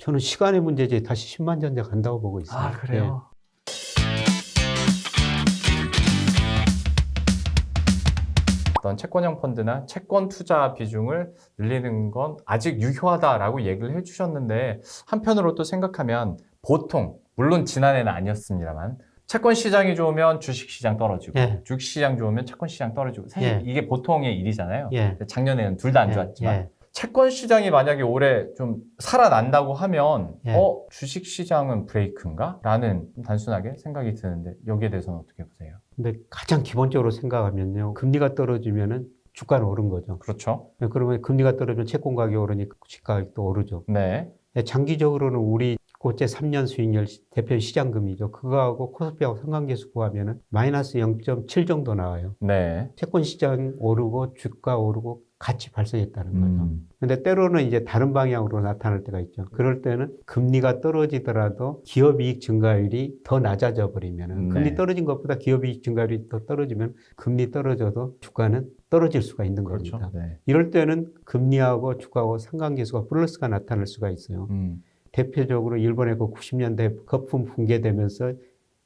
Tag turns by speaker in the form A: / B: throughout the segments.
A: 저는 시간의 문제지 다시 10만 전자 간다고 보고 있습니다.
B: 아, 그래요? 어떤 채권형 펀드나 채권 투자 비중을 늘리는 건 아직 유효하다라고 얘기를 해주셨는데, 한편으로 또 생각하면 보통, 물론 지난해는 아니었습니다만, 채권 시장이 좋으면 주식 시장 떨어지고,
A: 예.
B: 주식 시장 좋으면 채권 시장 떨어지고, 사실
A: 예.
B: 이게 보통의 일이잖아요.
A: 예.
B: 작년에는 둘 다 안
A: 예.
B: 좋았지만.
A: 예.
B: 채권 시장이 만약에 올해 좀 살아난다고 하면
A: 예.
B: 주식 시장은 브레이크인가? 라는 단순하게 생각이 드는데, 여기에 대해서는 어떻게 보세요?
A: 근데 가장 기본적으로 생각하면요. 금리가 떨어지면은 주가는 오른 거죠.
B: 그렇죠?
A: 그러면 금리가 떨어지면 채권 가격이 오르니까 주식 가격도 오르죠.
B: 네.
A: 장기적으로는 우리 고체 3년 수익률 대표 시장금이죠. 그거하고 코스피하고 상관계수 구하면은 마이너스 0.7 정도 나와요.
B: 네.
A: 채권 시장 오르고 주가 오르고 같이 발생했다는 거죠.
B: 음.
A: 근데 때로는 이제 다른 방향으로 나타날 때가 있죠. 그럴 때는 금리가 떨어지더라도 기업 이익 증가율이 더 낮아져 버리면은,
B: 네.
A: 금리 떨어진 것보다 기업 이익 증가율이 더 떨어지면 금리 떨어져도 주가는 떨어질 수가 있는
B: 그렇죠.
A: 겁니다.
B: 네.
A: 이럴 때는 금리하고 주가하고 상관계수가 플러스가 나타날 수가 있어요. 대표적으로 일본의 그 90년대 거품 붕괴되면서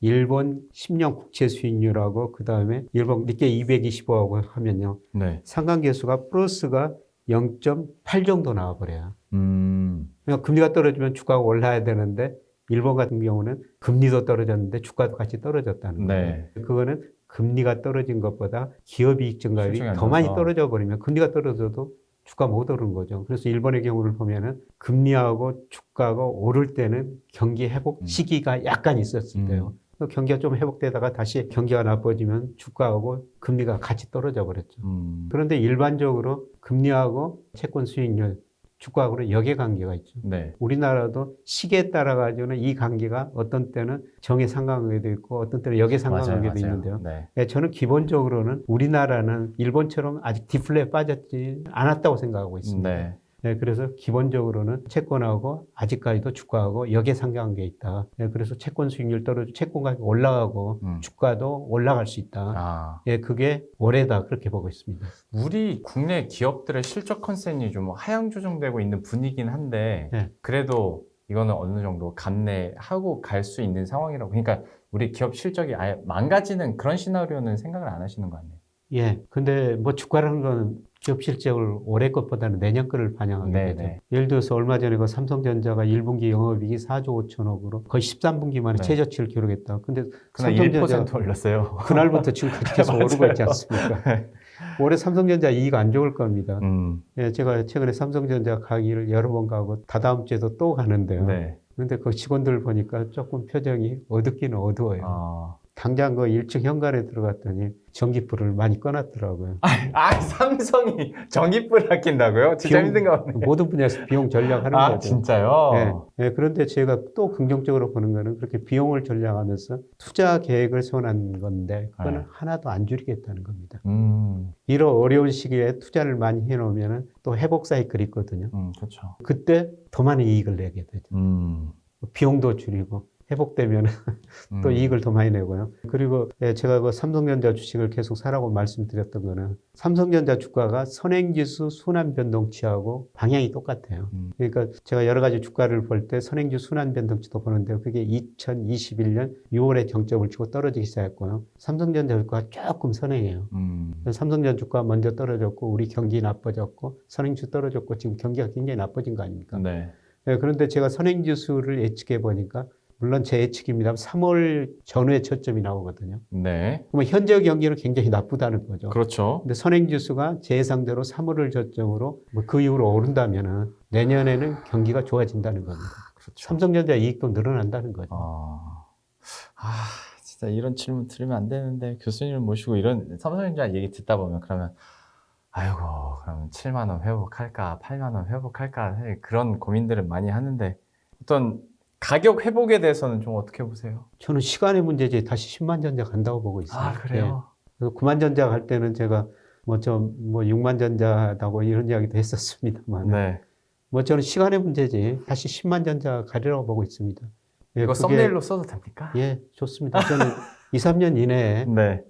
A: 일본 10년 국채 수익률하고 그 다음에 일본 니케 225하고 하면요.
B: 네.
A: 상관계수가 플러스가 0.8 정도 나와버려요. 그러니까 금리가 떨어지면 주가가 올라야 되는데 일본 같은 경우는 금리도 떨어졌는데 주가도 같이 떨어졌다는 거예요.
B: 네.
A: 그거는 금리가 떨어진 것보다 기업이익 증가율이
B: 실적이 안
A: 더 많이
B: 좋아서.
A: 떨어져 버리면 금리가 떨어져도 주가 못 오르는 거죠. 그래서 일본의 경우를 보면은 금리하고 주가가 오를 때는 경기 회복 시기가 약간 있었을 때요. 경기가 좀 회복되다가 다시 경기가 나빠지면 주가하고 금리가 같이 떨어져 버렸죠. 그런데 일반적으로 금리하고 채권 수익률, 주가하고는 역의 관계가 있죠.
B: 네.
A: 우리나라도 시기에 따라 가지고는 이 관계가 어떤 때는 정의 상관관계도 있고 어떤 때는 역의 상관관계도 있는데요.
B: 네.
A: 네, 저는 기본적으로는 우리나라는 일본처럼 아직 디플레에 빠졌지 않았다고 생각하고 있습니다.
B: 네.
A: 네, 그래서 기본적으로는 채권하고 아직까지도 주가하고 역의 상관관계에 있다. 네, 그래서 채권 수익률 떨어지고 채권 가격이 올라가고 주가도 올라갈 수 있다.
B: 아,
A: 예, 그게 올해다 그렇게 보고 있습니다.
B: 우리 국내 기업들의 실적 컨센이 좀 하향 조정되고 있는 분위기긴 한데,
A: 네.
B: 그래도 이거는 어느 정도 감내하고 갈 수 있는 상황이라고. 그러니까 우리 기업 실적이 아예 망가지는 그런 시나리오는 생각을 안 하시는 거 아니에요?
A: 예, 근데 뭐 주가라는 건 기업 실적을 올해 것보다는 내년 거를 반영하게
B: 네,
A: 되죠.
B: 네.
A: 예를 들어서 얼마 전에 그 삼성전자가 1분기 영업이익이 4조 5천억으로 거의 13분기 만에
B: 네.
A: 최저치를 기록했다. 근데
B: 그날
A: 삼성전자
B: 1% 올렸어요.
A: 그날부터 지금까지 계속 오르고 있지 않습니까? 올해 삼성전자 이익 안 좋을 겁니다. 예, 제가 최근에 삼성전자 강의를 여러 번 가고 다다음 주에도 또 가는데요.
B: 네.
A: 근데 그 직원들 보니까 조금 표정이 어둡기는 어두워요.
B: 아,
A: 당장 그 1층 현관에 들어갔더니 전기불을 많이 꺼놨더라고요.
B: 삼성이 전기불 아낀다고요? 진짜 힘든가 보네.
A: 모든 분야에서 비용 절약하는
B: 아,
A: 거죠.
B: 진짜요?
A: 네. 네, 그런데 제가 또 긍정적으로 보는 거는 그렇게 비용을 절약하면서 투자 계획을 세워놓은 건데 그거는
B: 네.
A: 하나도 안 줄이겠다는 겁니다.
B: 음,
A: 이런 어려운 시기에 투자를 많이 해놓으면 또 회복 사이클이 있거든요.
B: 그렇죠.
A: 그때 더 많은 이익을 내게 되죠. 비용도 줄이고 회복되면 또 이익을 더 많이 내고요. 그리고 제가 그 삼성전자 주식을 계속 사라고 말씀드렸던 거는 삼성전자 주가가 선행지수 순환변동치하고 방향이 똑같아요. 그러니까 제가 여러 가지 주가를 볼 때 선행지수 순환변동치도 보는데요. 그게 2021년 6월에 정점을 치고 떨어지기 시작했고요. 삼성전자 주가가 조금 선행해요. 삼성전자 주가가 먼저 떨어졌고 우리 경기 나빠졌고 선행지수 떨어졌고 지금 경기가 굉장히 나빠진 거 아닙니까?
B: 네.
A: 네, 그런데 제가 선행지수를 예측해 보니까 물론 제 예측입니다. 3월 전후에 저점이 나오거든요.
B: 네.
A: 그러면 현재 경기는 굉장히 나쁘다는 거죠.
B: 그렇죠.
A: 근데 선행지수가 제 예상대로 3월을 저점으로 그 이후로 오른다면은 내년에는 경기가 좋아진다는 겁니다.
B: 그렇죠.
A: 삼성전자 이익도 늘어난다는 거죠.
B: 진짜 이런 질문 드리면 안 되는데 교수님을 모시고 이런 삼성전자 얘기 듣다 보면 그러면 아이고 그러면 7만 원 회복할까 8만 원 회복할까 그런 고민들을 많이 하는데 어떤 가격 회복에 대해서는 좀 어떻게 보세요?
A: 저는 시간의 문제지 다시 10만 전자 간다고 보고 있습니다.
B: 아, 그래요?
A: 그래서 9만 전자 갈 때는 제가 뭐 6만 전자다고 이런 이야기도 했었습니다만
B: 네.
A: 뭐 저는 시간의 문제지 다시 10만 전자 가리라고 보고 있습니다. 예,
B: 이거
A: 그게-
B: 썸네일로 써도 됩니까?
A: 예, 좋습니다. 저는 2, 3년 이내에
B: 네.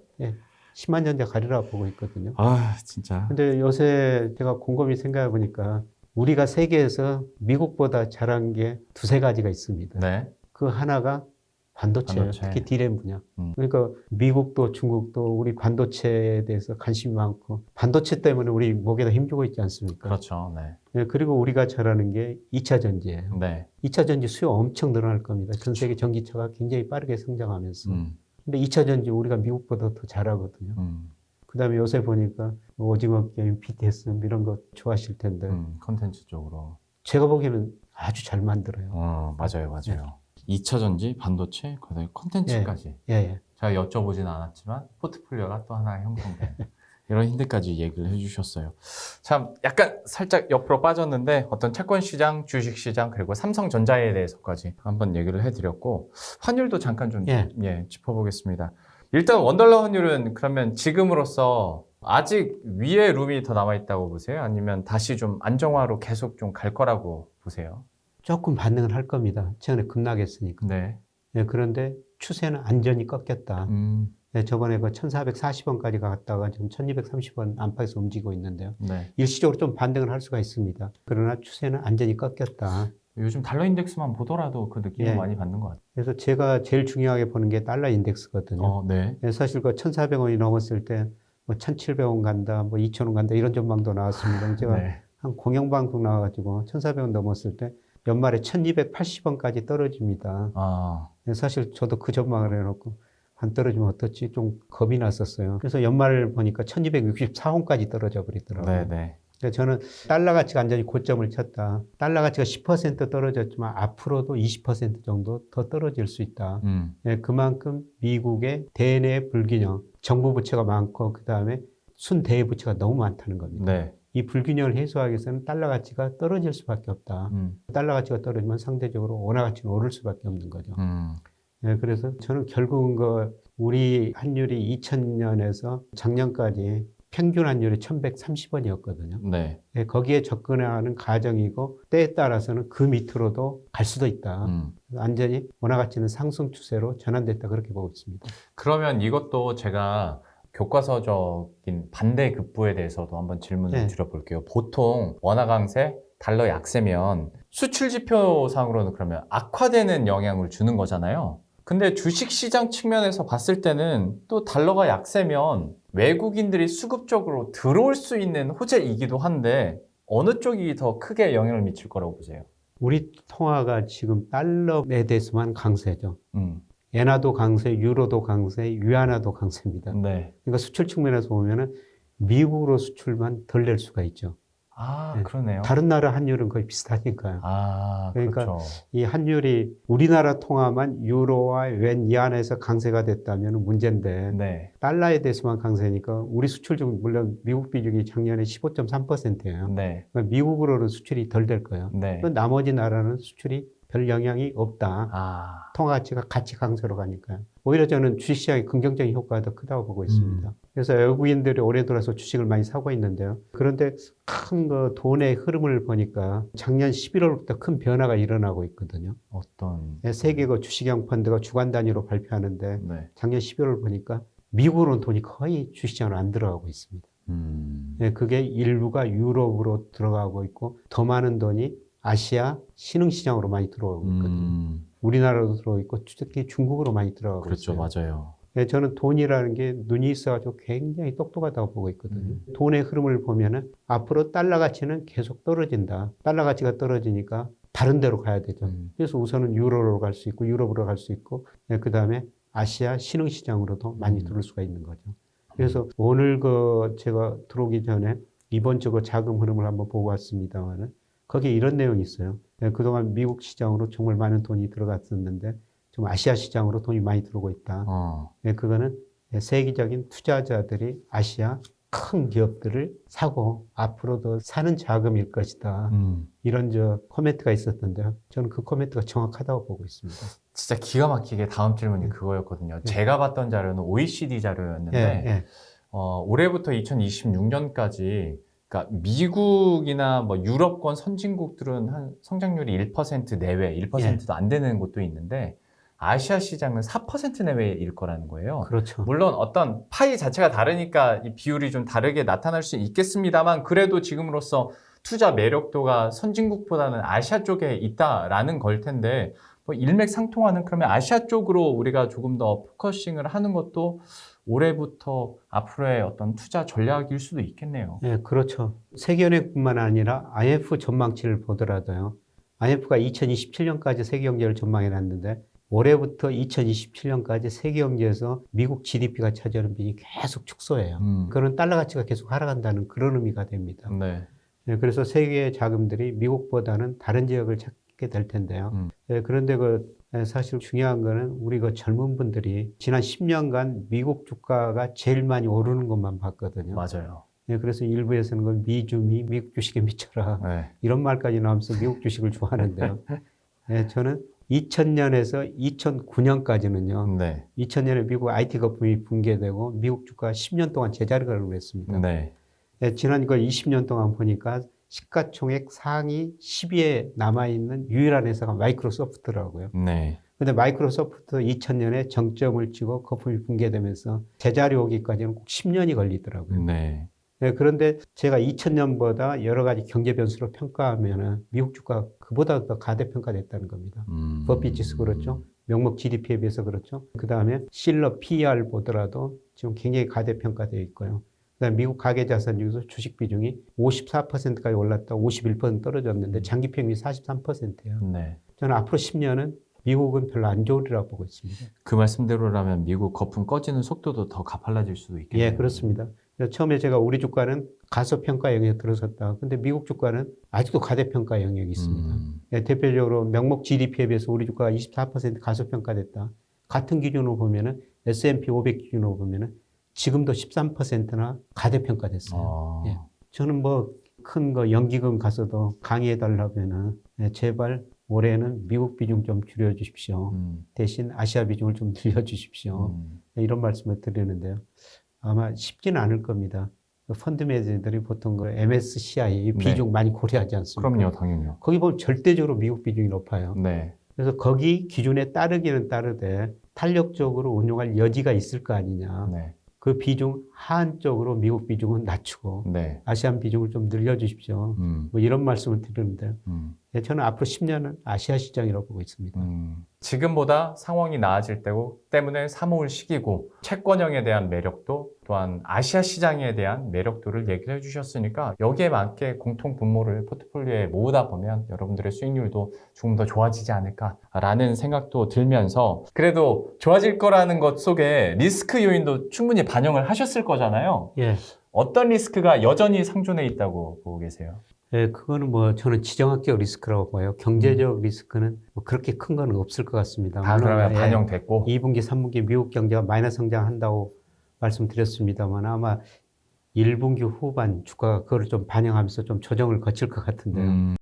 A: 10만 전자 가리라고 보고 있거든요.
B: 아, 진짜.
A: 근데 요새 제가 곰곰이 생각해 보니까 우리가 세계에서 미국보다 잘한 게 두세 가지가 있습니다.
B: 네.
A: 그 하나가 반도체예요.
B: 반도체.
A: 특히 디램 분야.
B: 음.
A: 그러니까 미국도 중국도 우리 반도체에 대해서 관심이 많고 반도체 때문에 우리 목에다 힘주고 있지 않습니까?
B: 그렇죠. 네.
A: 네, 그리고 우리가 잘하는 게 2차 전지예요.
B: 네.
A: 2차 전지 수요 엄청 늘어날 겁니다. 전 세계 전기차가 굉장히 빠르게 성장하면서.
B: 음.
A: 근데 2차 전지 우리가 미국보다 더 잘하거든요. 그다음에 요새 보니까 오징어 게임, BTS 이런 거 좋아하실 텐데
B: 컨텐츠 쪽으로.
A: 제가 보기에는 아주 잘 만들어요.
B: 맞아요, 맞아요. 2차 전지, 반도체, 그다음에 컨텐츠까지.
A: 예, 예.
B: 제가 여쭤보지는 않았지만 포트폴리오가 또 하나 형성된 이런 힌트까지 얘기를 해주셨어요. 참 약간 살짝 옆으로 빠졌는데 어떤 채권 시장, 주식 시장 그리고 삼성전자에 대해서까지 한번 얘기를 해드렸고 환율도 잠깐 좀 짚어보겠습니다. 일단 원달러 환율은 그러면 지금으로서 아직 위에 룸이 더 남아있다고 보세요? 아니면 다시 좀 안정화로 계속 좀 갈 거라고 보세요?
A: 조금 반등을 할 겁니다. 최근에 급락했으니까.
B: 네.
A: 예, 그런데 추세는 안전히 꺾였다. 예, 저번에 그 1,440원까지 갔다가 지금 1,230원 안팎에서 움직이고 있는데요.
B: 네.
A: 일시적으로 좀 반등을 할 수가 있습니다. 그러나 추세는 안전히 꺾였다.
B: 요즘 달러 인덱스만 보더라도 그 느낌을
A: 예.
B: 많이 받는 것 같아요.
A: 그래서 제가 제일 중요하게 보는 게 달러 인덱스거든요.
B: 네.
A: 예, 사실 그 1,400원이 넘었을 때 뭐 1,700원 간다, 뭐 2,000원 간다 이런 전망도 나왔습니다. 제가
B: 네.
A: 한 공영방송 나와가지고 1,400원 넘었을 때 연말에 1,280원까지 떨어집니다. 사실 저도 그 전망을 해놓고 안 떨어지면 어떻지? 좀 겁이 났었어요. 그래서 연말을 보니까 1,264원까지 떨어져 버리더라고요.
B: 네.
A: 그러니까 저는 달러 가치가 완전히 고점을 쳤다. 달러 가치가 10% 떨어졌지만 앞으로도 20% 정도 더 떨어질 수 있다. 예, 그만큼 미국의 대내 불균형, 정부 부채가 많고 그 다음에 순대외 부채가 너무 많다는 겁니다.
B: 네.
A: 이 불균형을 해소하기 위해서는 달러 가치가 떨어질 수밖에 없다. 달러 가치가 떨어지면 상대적으로 원화 가치는 오를 수밖에 없는 거죠. 네, 그래서 저는 결국은 우리 환율이 2000년에서 작년까지 평균 환율이 1130원이었거든요.
B: 네.
A: 네, 거기에 접근하는 과정이고 때에 따라서는 그 밑으로도 갈 수도 있다. 완전히 원화 가치는 상승 추세로 전환됐다 그렇게 보고 있습니다.
B: 그러면 이것도 제가 교과서적인 반대급부에 대해서도 한번 질문을 드려볼게요. 보통 원화 강세, 달러 약세면 수출 지표상으로는 그러면 악화되는 영향을 주는 거잖아요. 근데 주식시장 측면에서 봤을 때는 또 달러가 약세면 외국인들이 수급적으로 들어올 수 있는 호재이기도 한데 어느 쪽이 더 크게 영향을 미칠 거라고 보세요?
A: 우리 통화가 지금 달러에 대해서만 강세죠. 엔화도 강세, 유로도 강세, 위안화도 강세입니다.
B: 네.
A: 그러니까 수출 측면에서 보면은 미국으로 수출만 덜 낼 수가 있죠. 네.
B: 그러네요.
A: 다른 나라 환율은 거의 비슷하니까요. 그러니까
B: 그렇죠.
A: 이 환율이 우리나라 통화만 유로와 웬 위안화에서 강세가 됐다면 문제인데
B: 네.
A: 달러에 대해서만 강세니까 우리 수출 중 물론 미국 비중이 작년에 15.3%예요.
B: 네.
A: 그러니까 미국으로는 수출이 덜 될 거예요.
B: 네.
A: 나머지 나라는 수출이 별 영향이 없다. 통화 가치가 같이 강세로 가니까요. 오히려 저는 주식시장의 긍정적인 효과가 더 크다고 보고 있습니다. 그래서 외국인들이 올해 들어서 주식을 많이 사고 있는데요. 그런데 큰 그 돈의 흐름을 보니까 작년 11월부터 큰 변화가 일어나고 있거든요.
B: 어떤?
A: 세계 그 주식형 펀드가 주간 단위로 발표하는데
B: 네.
A: 작년 11월 보니까 미국으로는 돈이 거의 주식시장으로 안 들어가고 있습니다. 그게 일부가 유럽으로 들어가고 있고 더 많은 돈이 아시아 신흥시장으로 많이 들어오고 있거든요. 우리나라로 들어오고 있고 특히 중국으로 많이 들어가고
B: 그렇죠.
A: 있어요.
B: 맞아요.
A: 네, 저는 돈이라는 게 눈이 있어가지고 굉장히 똑똑하다고 보고 있거든요. 돈의 흐름을 보면은 앞으로 달러 가치는 계속 떨어진다. 달러 가치가 떨어지니까 다른 데로 가야 되죠. 그래서 우선은 유로로 갈 수 있고 유럽으로 갈 수 있고 네, 그 다음에 아시아 신흥시장으로도 많이 들어올 수가 있는 거죠. 그래서 오늘 제가 들어오기 전에 이번 주 자금 흐름을 한번 보고 왔습니다만은 거기에 이런 내용이 있어요. 네, 그동안 미국 시장으로 정말 많은 돈이 들어갔었는데 좀 아시아 시장으로 돈이 많이 들어오고 있다. 네, 그거는 세계적인 투자자들이 아시아 큰 기업들을 사고 앞으로도 사는 자금일 것이다. 이런 코멘트가 있었던데요. 저는 그 코멘트가 정확하다고 보고 있습니다.
B: 진짜 기가 막히게 다음 질문이 그거였거든요. 제가 봤던 자료는 OECD 자료였는데 올해부터 2026년까지 그러니까 미국이나 뭐 유럽권 선진국들은 한 성장률이 1% 내외, 1%도 안 되는 곳도 있는데 아시아 시장은 4% 내외일 거라는 거예요.
A: 그렇죠.
B: 물론 어떤 파이 자체가 다르니까 이 비율이 좀 다르게 나타날 수 있겠습니다만 그래도 지금으로서 투자 매력도가 선진국보다는 아시아 쪽에 있다라는 걸 텐데 뭐 일맥상통하는 그러면 아시아 쪽으로 우리가 조금 더 포커싱을 하는 것도 올해부터 앞으로의 어떤 투자 전략일 수도 있겠네요.
A: 예, 그렇죠. 세계은행뿐만 아니라 IMF 전망치를 보더라도요. IMF가 2027년까지 세계 경제를 전망해 놨는데 올해부터 2027년까지 세계 경제에서 미국 GDP가 차지하는 비중이 계속 축소해요. 그런 달러 가치가 계속 하락한다는 그런 의미가 됩니다.
B: 네.
A: 예, 그래서 세계 자금들이 미국보다는 다른 지역을 찾게 될 텐데요. 예, 그런데 사실 중요한 거는 우리 젊은 분들이 지난 10년간 미국 주가가 제일 많이 오르는 것만 봤거든요.
B: 맞아요.
A: 예, 그래서 일부에서는 미국 주식에 미쳐라.
B: 네.
A: 이런 말까지 나오면서 미국 주식을 좋아하는데요. 예, 저는 2000년에서 2009년까지는요.
B: 네.
A: 2000년에 미국 IT 거품이 붕괴되고 미국 주가가 10년 동안 제자리를 했습니다.
B: 네.
A: 예, 지난 20년 동안 보니까 시가총액 상위 10위에 남아있는 유일한 회사가 마이크로소프트라고요.
B: 네.
A: 근데 마이크로소프트 2000년에 정점을 치고 거품이 붕괴되면서 제자리 오기까지는 꼭 10년이 걸리더라고요.
B: 네.
A: 예, 그런데 제가 2000년보다 여러 가지 경제 변수로 평가하면은 미국 주가 그보다 더 가대평가됐다는 겁니다. 버핏 지수 그렇죠. 명목 GDP에 비해서 그렇죠. 그 다음에 실러 PER 보더라도 지금 굉장히 가대평가되어 있고요. 그다음에 미국 가계자산 중에서 주식 비중이 54%까지 올랐다 51% 떨어졌는데 장기 평균이 43%예요.
B: 네.
A: 저는 앞으로 10년은 미국은 별로 안 좋으리라고 보고 있습니다.
B: 그 말씀대로라면 미국 거품 꺼지는 속도도 더 가팔라질 수도 있겠네요.
A: 예, 그렇습니다. 그래서 처음에 제가 우리 주가는 가소평가 영역에 들어섰다. 근데 미국 주가는 아직도 가대평가 영역이 있습니다. 예, 대표적으로 명목 GDP에 비해서 우리 주가가 24% 가소평가됐다. 같은 기준으로 보면은 S&P 500 기준으로 보면은 지금도 13%나 가대평가됐어요. 예. 저는 큰 연기금 가서도 강의해달라면은 제발 올해는 미국 비중 좀 줄여주십시오. 대신 아시아 비중을 좀 늘려주십시오. 이런 말씀을 드리는데요. 아마 쉽지는 않을 겁니다. 펀드 매니저들이 보통 MSCI 비중 많이 고려하지 않습니까?
B: 그럼요, 당연히요.
A: 거기 보면 절대적으로 미국 비중이 높아요.
B: 네.
A: 그래서 거기 기준에 따르기는 따르되 탄력적으로 운용할 여지가 있을 거 아니냐.
B: 네.
A: 그 비중 한쪽으로 미국 비중은 낮추고
B: 네.
A: 아시안 비중을 좀 늘려주십시오. 이런 말씀을 드리는데요. 저는 앞으로 10년은 아시아 시장이라고 보고 있습니다.
B: 지금보다 상황이 나아질 때고 때문에 사모을 시기고 채권형에 대한 매력도 또한 아시아 시장에 대한 매력도를 얘기를 해주셨으니까 여기에 맞게 공통 분모를 포트폴리오에 모으다 보면 여러분들의 수익률도 조금 더 좋아지지 않을까라는 생각도 들면서 그래도 좋아질 거라는 것 속에 리스크 요인도 충분히 반영을 하셨을 거잖아요.
A: 예.
B: 어떤 리스크가 여전히 상존해 있다고 보고 계세요?
A: 예, 그거는 저는 지정학적 리스크라고 봐요. 경제적 리스크는 그렇게 큰 건 없을 것 같습니다.
B: 다 그러면
A: 예,
B: 반영됐고
A: 2분기, 3분기 미국 경제가 마이너스 성장한다고 말씀드렸습니다만 아마 1분기 후반 주가가 그걸 좀 반영하면서 좀 조정을 거칠 것 같은데요.